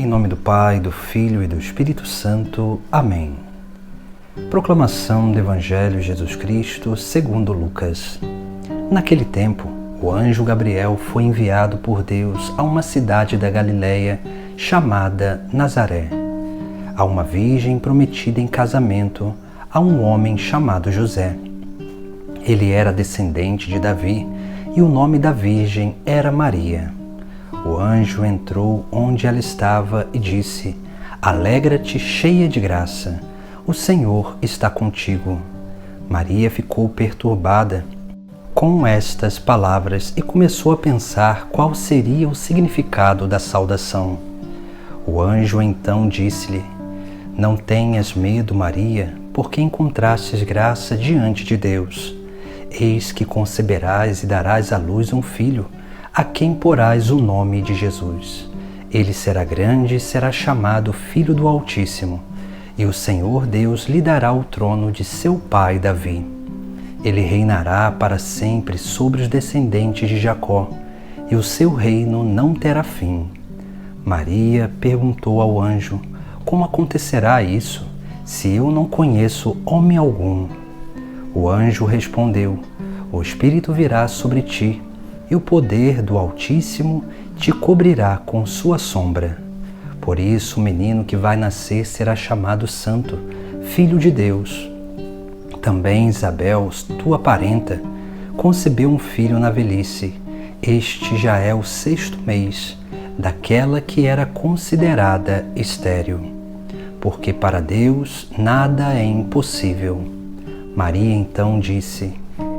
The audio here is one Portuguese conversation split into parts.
Em nome do Pai, do Filho e do Espírito Santo. Amém. Proclamação do Evangelho de Jesus Cristo segundo Lucas. Naquele tempo, o anjo Gabriel foi enviado por Deus a uma cidade da Galileia chamada Nazaré, a uma virgem prometida em casamento a um homem chamado José. Ele era descendente de Davi e o nome da virgem era Maria. O anjo entrou onde ela estava e disse: Alegra-te, cheia de graça, o Senhor está contigo. Maria ficou perturbada com estas palavras e começou a pensar qual seria o significado da saudação. O anjo então disse-lhe: Não tenhas medo, Maria, porque encontrastes graça diante de Deus. Eis que conceberás e darás à luz um filho, a quem porás o nome de Jesus. Ele será grande e será chamado Filho do Altíssimo, e o Senhor Deus lhe dará o trono de seu pai Davi. Ele reinará para sempre sobre os descendentes de Jacó, e o seu reino não terá fim. Maria perguntou ao anjo: Como acontecerá isso, se eu não conheço homem algum? O anjo respondeu: O Espírito virá sobre ti, e o poder do Altíssimo te cobrirá com sua sombra. Por isso o menino que vai nascer será chamado Santo, Filho de Deus. Também Isabel, tua parenta, concebeu um filho na velhice. Este já é o 6º mês daquela que era considerada estéril, porque para Deus nada é impossível. Maria então disse: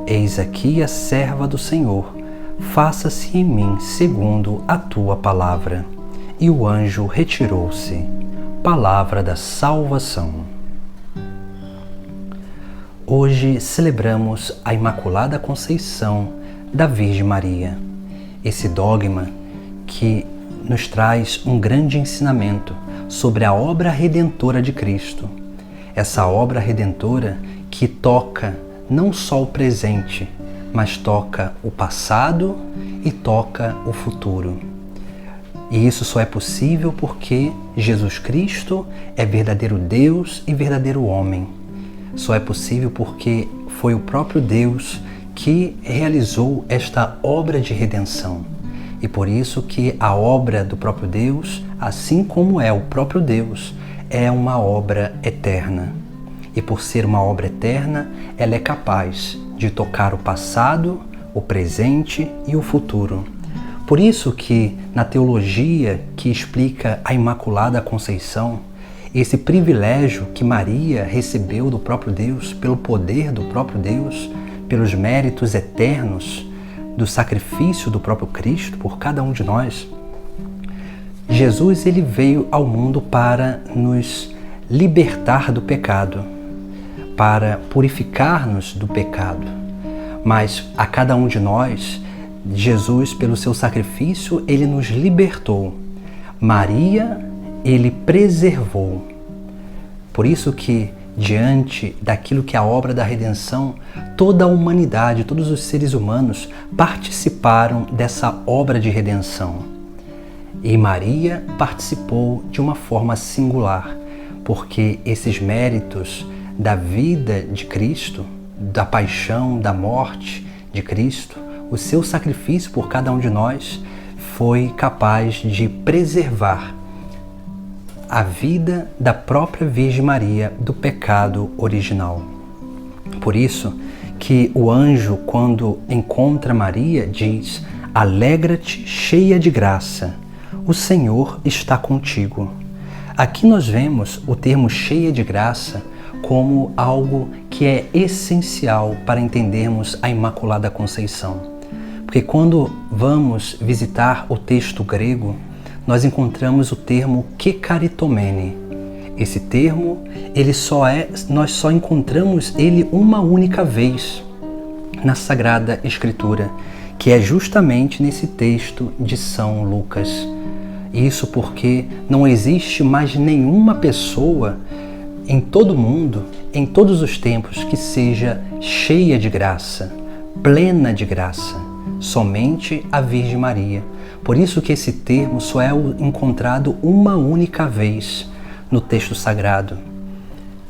Eis aqui a serva do Senhor, faça-se em mim segundo a tua palavra. E o anjo retirou-se. Palavra da salvação. Hoje celebramos a Imaculada Conceição da Virgem Maria. Esse dogma que nos traz um grande ensinamento sobre a obra redentora de Cristo. Essa obra redentora que toca não só o presente, mas toca o passado e toca o futuro. E isso só é possível porque Jesus Cristo é verdadeiro Deus e verdadeiro homem. Só é possível porque foi o próprio Deus que realizou esta obra de redenção. E por isso que a obra do próprio Deus, assim como é o próprio Deus, é uma obra eterna. E por ser uma obra eterna, ela é capaz de tocar o passado, o presente e o futuro. Por isso que na teologia que explica a Imaculada Conceição, esse privilégio que Maria recebeu do próprio Deus, pelo poder do próprio Deus, pelos méritos eternos do sacrifício do próprio Cristo por cada um de nós, Jesus ele veio ao mundo para nos libertar do pecado, para purificar-nos do pecado. Mas a cada um de nós, Jesus, pelo seu sacrifício, ele nos libertou. Maria, ele preservou. Por isso que, diante daquilo que é a obra da redenção, toda a humanidade, todos os seres humanos participaram dessa obra de redenção. E Maria participou de uma forma singular, porque esses méritos da vida de Cristo, da paixão, da morte de Cristo, o seu sacrifício por cada um de nós foi capaz de preservar a vida da própria Virgem Maria do pecado original. Por isso que o anjo, quando encontra Maria, diz: Alegra-te, cheia de graça, o Senhor está contigo. Aqui nós vemos o termo cheia de graça como algo que é essencial para entendermos a Imaculada Conceição. Porque quando vamos visitar o texto grego, nós encontramos o termo kekaritomene. Esse termo, nós só encontramos ele uma única vez na Sagrada Escritura, que é justamente nesse texto de São Lucas. Isso porque não existe mais nenhuma pessoa em todo o mundo, em todos os tempos, que seja cheia de graça, plena de graça. somente a Virgem Maria. Por isso que esse termo só é encontrado uma única vez no texto sagrado.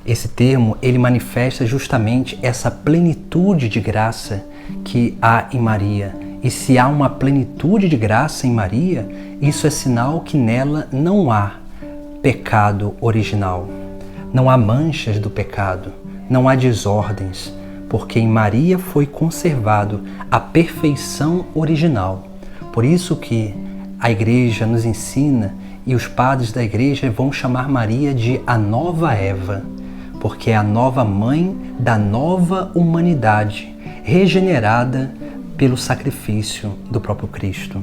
Esse termo, ele manifesta justamente essa plenitude de graça que há em Maria. E se há uma plenitude de graça em Maria, isso é sinal que nela não há pecado original. Não há manchas do pecado, não há desordens, porque em Maria foi conservado a perfeição original. Por isso que a Igreja nos ensina e os padres da Igreja vão chamar Maria de a nova Eva, porque é a nova mãe da nova humanidade, regenerada pelo sacrifício do próprio Cristo.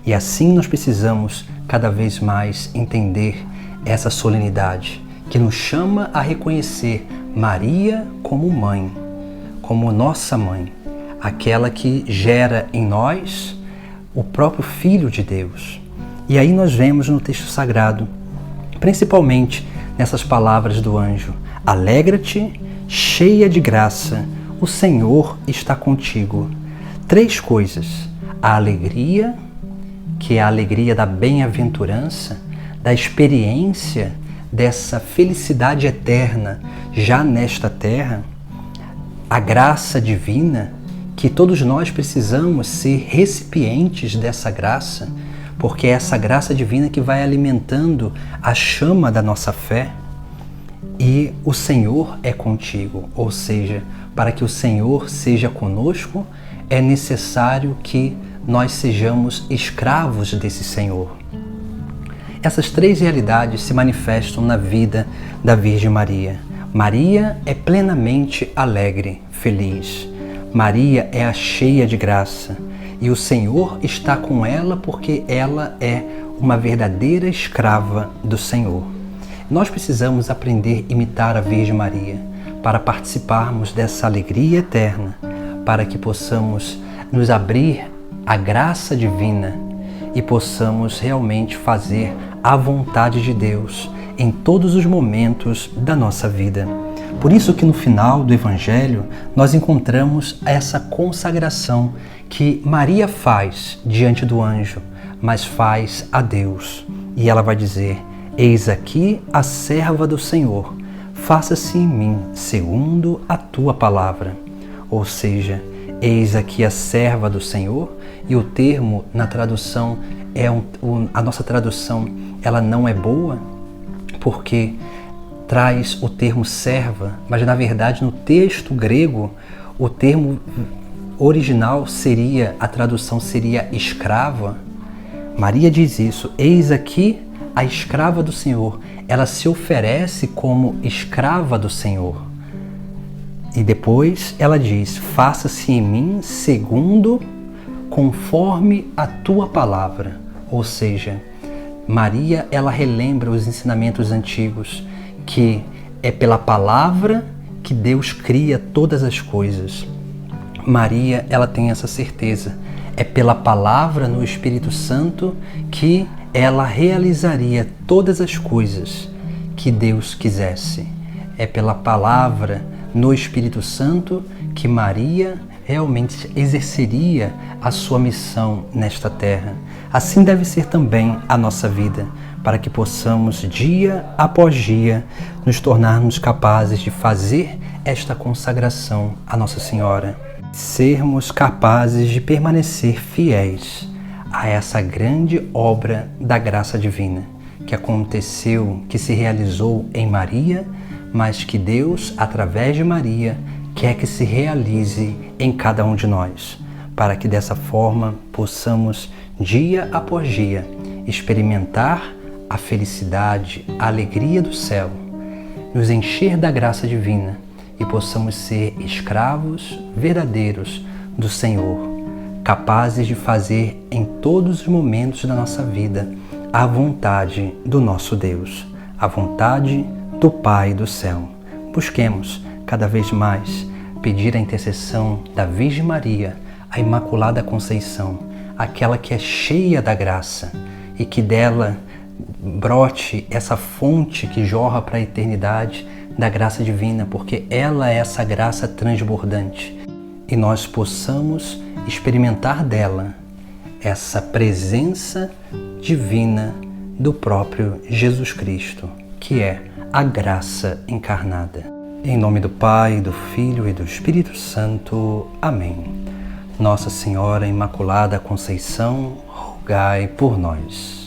E assim nós precisamos cada vez mais entender essa solenidade, que nos chama a reconhecer Maria como mãe, como nossa mãe, aquela que gera em nós o próprio Filho de Deus. E aí nós vemos no texto sagrado, principalmente nessas palavras do anjo: alegra-te, cheia de graça, o Senhor está contigo. 3 coisas: a alegria, que é a alegria da bem-aventurança, da experiência dessa felicidade eterna já nesta terra, a graça divina, que todos nós precisamos ser recipientes dessa graça, porque é essa graça divina que vai alimentando a chama da nossa fé. E o Senhor é contigo, ou seja, para que o Senhor seja conosco, é necessário que nós sejamos escravos desse Senhor. Essas 3 realidades se manifestam na vida da Virgem Maria. Maria é plenamente alegre, feliz. Maria é a cheia de graça. E o Senhor está com ela porque ela é uma verdadeira escrava do Senhor. Nós precisamos aprender a imitar a Virgem Maria para participarmos dessa alegria eterna, para que possamos nos abrir à graça divina e possamos realmente fazer a vontade de Deus em todos os momentos da nossa vida. Por isso que no final do Evangelho nós encontramos essa consagração que Maria faz diante do anjo, mas faz a Deus. E ela vai dizer: eis aqui a serva do Senhor, faça-se em mim segundo a tua palavra. Ou seja, eis aqui a serva do Senhor, e o termo na tradução a nossa tradução ela não é boa, porque traz o termo serva, mas na verdade no texto grego o termo original a tradução seria escrava. Maria diz isso: eis aqui a escrava do Senhor. Ela se oferece como escrava do Senhor. E depois ela diz: faça-se em mim segundo, conforme a tua palavra. Ou seja, Maria, ela relembra os ensinamentos antigos, que é pela palavra que Deus cria todas as coisas. Maria, ela tem essa certeza. É pela palavra no Espírito Santo que ela realizaria todas as coisas que Deus quisesse. É pela palavra no Espírito Santo que Maria realmente exerceria a sua missão nesta terra. Assim deve ser também a nossa vida, para que possamos, dia após dia, nos tornarmos capazes de fazer esta consagração à Nossa Senhora. Sermos capazes de permanecer fiéis a essa grande obra da graça divina, que aconteceu, que se realizou em Maria, mas que Deus, através de Maria, quer que se realize em cada um de nós, para que dessa forma possamos, dia após dia, experimentar a felicidade, a alegria do céu, nos encher da graça divina e possamos ser escravos verdadeiros do Senhor, capazes de fazer em todos os momentos da nossa vida a vontade do nosso Deus, a vontade do Pai do céu. Busquemos cada vez mais pedir a intercessão da Virgem Maria, a Imaculada Conceição, aquela que é cheia da graça e que dela brote essa fonte que jorra para a eternidade da graça divina, porque ela é essa graça transbordante. E nós possamos experimentar dela essa presença divina do próprio Jesus Cristo, que é a graça encarnada. Em nome do Pai, do Filho e do Espírito Santo. Amém. Nossa Senhora Imaculada Conceição, rogai por nós.